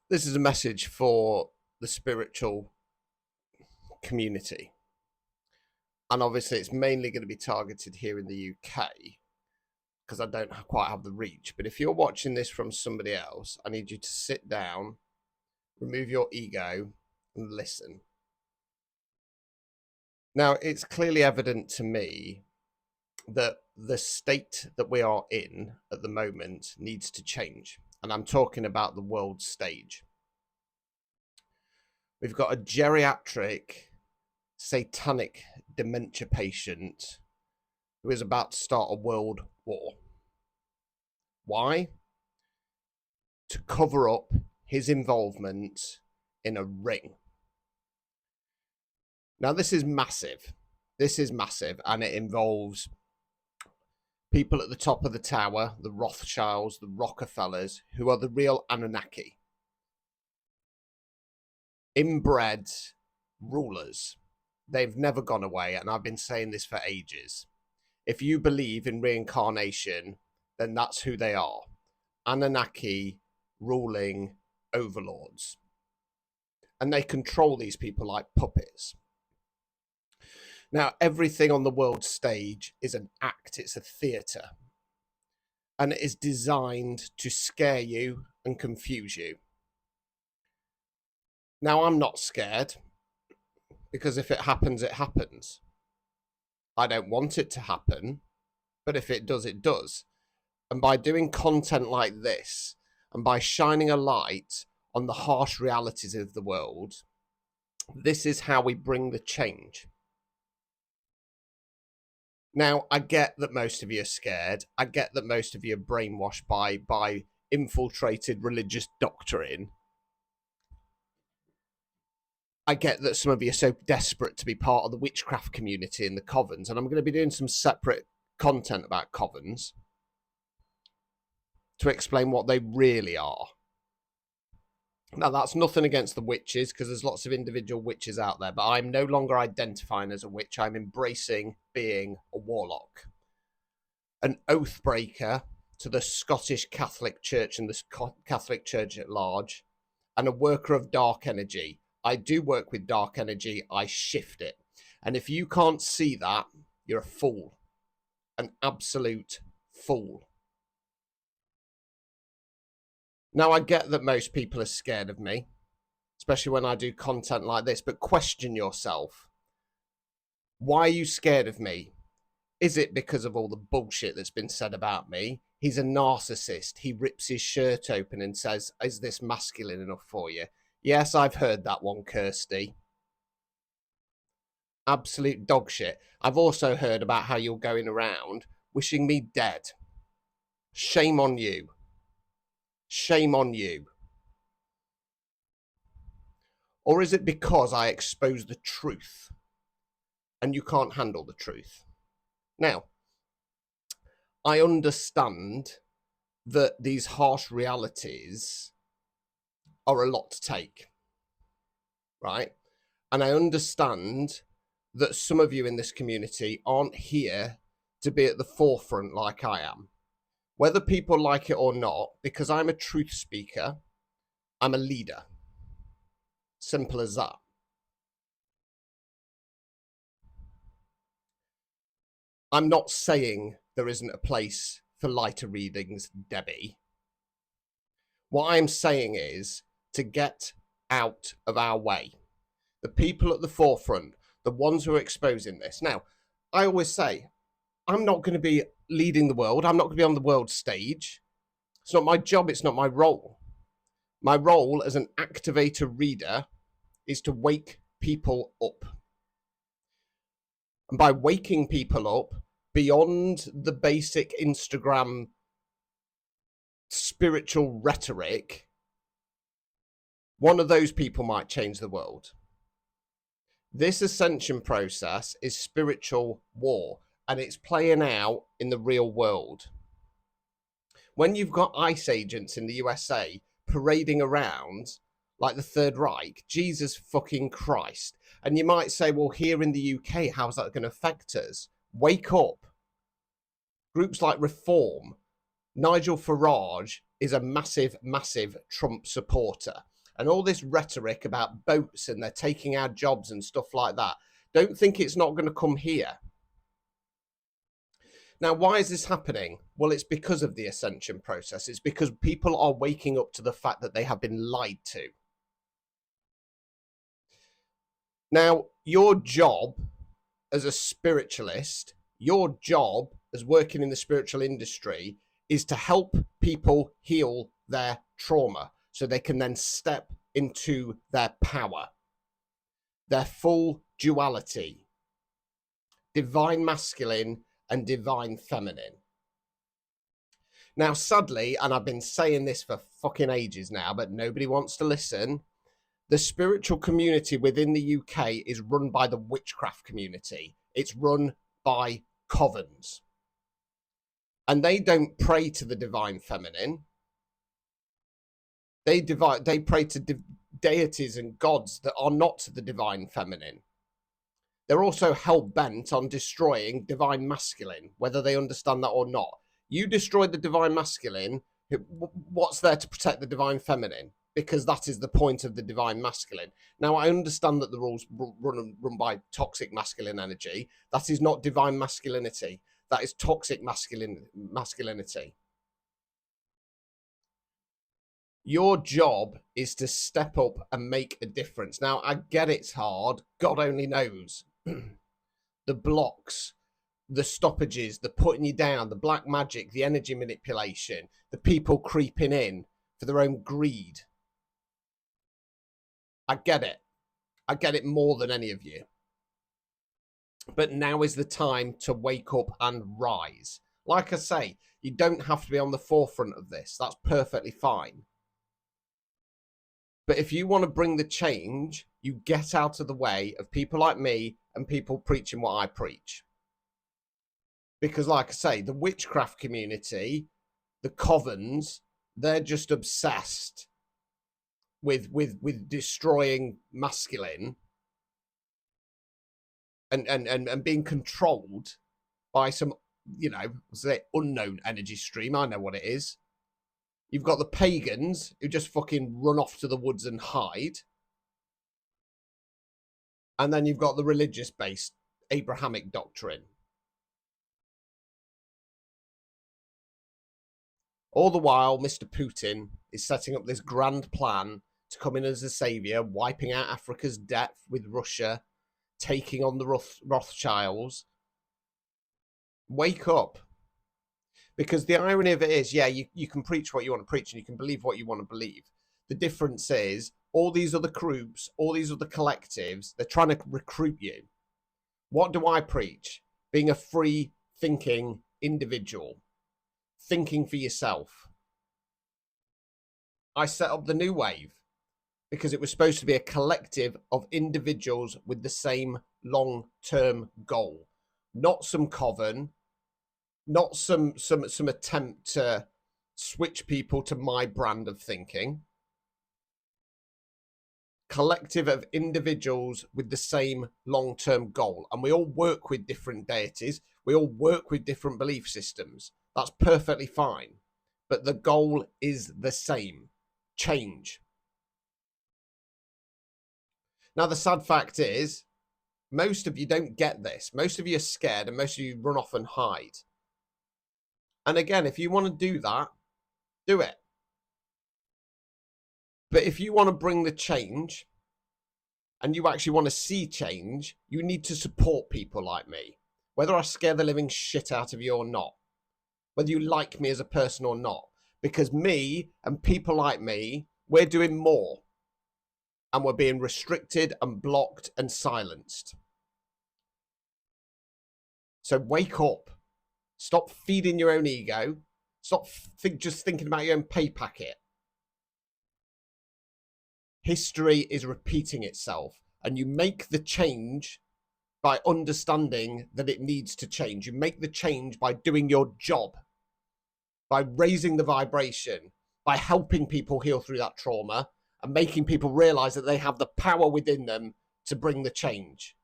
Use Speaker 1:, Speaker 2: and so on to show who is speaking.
Speaker 1: This is a message for the spiritual community. And obviously, it's mainly going to be targeted here in the UK because I don't quite have the reach. But if you're watching this from somebody else, I need you to sit down, remove your ego, and listen. Now, it's clearly evident to me that the state that we are in at the moment needs to change. And I'm talking about the world stage. We've got a geriatric, satanic dementia patient who is about to start a world war. Why? To cover up his involvement in a ring. Now, this is massive. This is massive, and it involves people at the top of the tower, the Rothschilds, the Rockefellers, who are the real Anunnaki. Inbred rulers. They've never gone away, and I've been saying this for ages. If you believe in reincarnation, then that's who they are. Anunnaki ruling overlords. And they control these people like puppets. Now, everything on the world stage is an act, it's a theatre. And it is designed to scare you and confuse you. Now, I'm not scared, because if it happens, it happens. I don't want it to happen, but if it does, it does. And by doing content like this, and by shining a light on the harsh realities of the world, this is how we bring the change. Now, I get that most of you are scared. I get that most of you are brainwashed by infiltrated religious doctrine. I get that some of you are so desperate to be part of the witchcraft community in the covens, and I'm going to be doing some separate content about covens to explain what they really are. Now, that's nothing against the witches, because there's lots of individual witches out there, but I'm no longer identifying as a witch. I'm embracing being a warlock, an oath breaker to the Scottish Catholic Church and the Catholic Church at large, and a worker of dark energy. I do work with dark energy. I shift it. And if you can't see that, you're a fool. An absolute fool. Now, I get that most people are scared of me, especially when I do content like this, but question yourself. Why are you scared of me? Is it because of all the bullshit that's been said about me? He's a narcissist. He rips his shirt open and says, "Is this masculine enough for you?" Yes, I've heard that one, Kirsty. Absolute dog shit. I've also heard about how you're going around wishing me dead. Shame on you. Shame on you. Or is it because I expose the truth and you can't handle the truth? Now, I understand that these harsh realities are a lot to take, right? And I understand that some of you in this community aren't here to be at the forefront like I am. Whether people like it or not, because I'm a truth speaker, I'm a leader. Simple as that. I'm not saying there isn't a place for lighter readings, Debbie. What I'm saying is to get out of our way. The people at the forefront, the ones who are exposing this. Now, I always say, I'm not going to be leading the world. I'm not going to be on the world stage. It's not my job. It's not my role. My role as an activator reader is to wake people up. And by waking people up beyond the basic Instagram spiritual rhetoric, one of those people might change the world. This ascension process is spiritual war, and it's playing out in the real world. When you've got ICE agents in the USA parading around like the Third Reich, Jesus fucking Christ. And you might say, well, here in the UK, how's that going to affect us? Wake up. Groups like Reform, Nigel Farage is a massive, massive Trump supporter. and all this rhetoric about boats and they're taking our jobs and stuff like that, don't think it's not going to come here. Now, why is this happening? Well, it's because of the ascension process. It's because people are waking up to the fact that they have been lied to. Now, your job as a spiritualist, your job as working in the spiritual industry is to help people heal their trauma so they can then step into their power, their full duality, divine masculine and divine feminine. Now, sadly, and I've been saying this for fucking ages now, but nobody wants to listen, the spiritual community within the UK is run by the witchcraft community. It's run by covens. And they don't pray to the divine feminine. They pray to deities and gods that are not the divine feminine. They're also hell-bent on destroying divine masculine, whether they understand that or not. You destroy the divine masculine, what's there to protect the divine feminine? Because that is the point of the divine masculine. Now, I understand that the rules run by toxic masculine energy. That is not divine masculinity. That is toxic masculinity. Your job is to step up and make a difference. Now, I get it's hard. God only knows. The blocks, the stoppages, the putting you down, the black magic, the energy manipulation, the people creeping in for their own greed. I get it. I get it more than any of you. But now is the time to wake up and rise. Like I say, you don't have to be on the forefront of this. That's perfectly fine. But if you want to bring the change, you get out of the way of people like me and people preaching what I preach. Because like I say, the witchcraft community, the covens, they're just obsessed with destroying masculine and being controlled by some, you know, say unknown energy stream. I know what it is. You've got the pagans who just fucking run off to the woods and hide. And then you've got the religious-based Abrahamic doctrine. All the while, Mr. Putin is setting up this grand plan to come in as a savior, wiping out Africa's debt with Russia, taking on the Rothschilds. Wake up. Because the irony of it is, yeah, you can preach what you want to preach and you can believe what you want to believe. The difference is all these other groups, all these other collectives, they're trying to recruit you. What do I preach? Being a free thinking individual. Thinking for yourself. I set up the New Wave because it was supposed to be a collective of individuals with the same long-term goal. Not some coven, not some attempt to switch people to my brand of thinking. Collective of individuals with the same long-term goal. And we all work with different deities. We all work with different belief systems. That's perfectly fine. But the goal is the same. Change. Now, the sad fact is, most of you don't get this. Most of you are scared and most of you run off and hide. And again, if you want to do that, do it. But if you want to bring the change and you actually want to see change, you need to support people like me. Whether I scare the living shit out of you or not. Whether you like me as a person or not. Because me and people like me, we're doing more. And we're being restricted and blocked and silenced. So wake up. Stop feeding your own ego. Stop just thinking about your own pay packet. History is repeating itself. And you make the change by understanding that it needs to change. You make the change by doing your job. By raising the vibration. By helping people heal through that trauma. And making people realize that they have the power within them to bring the change.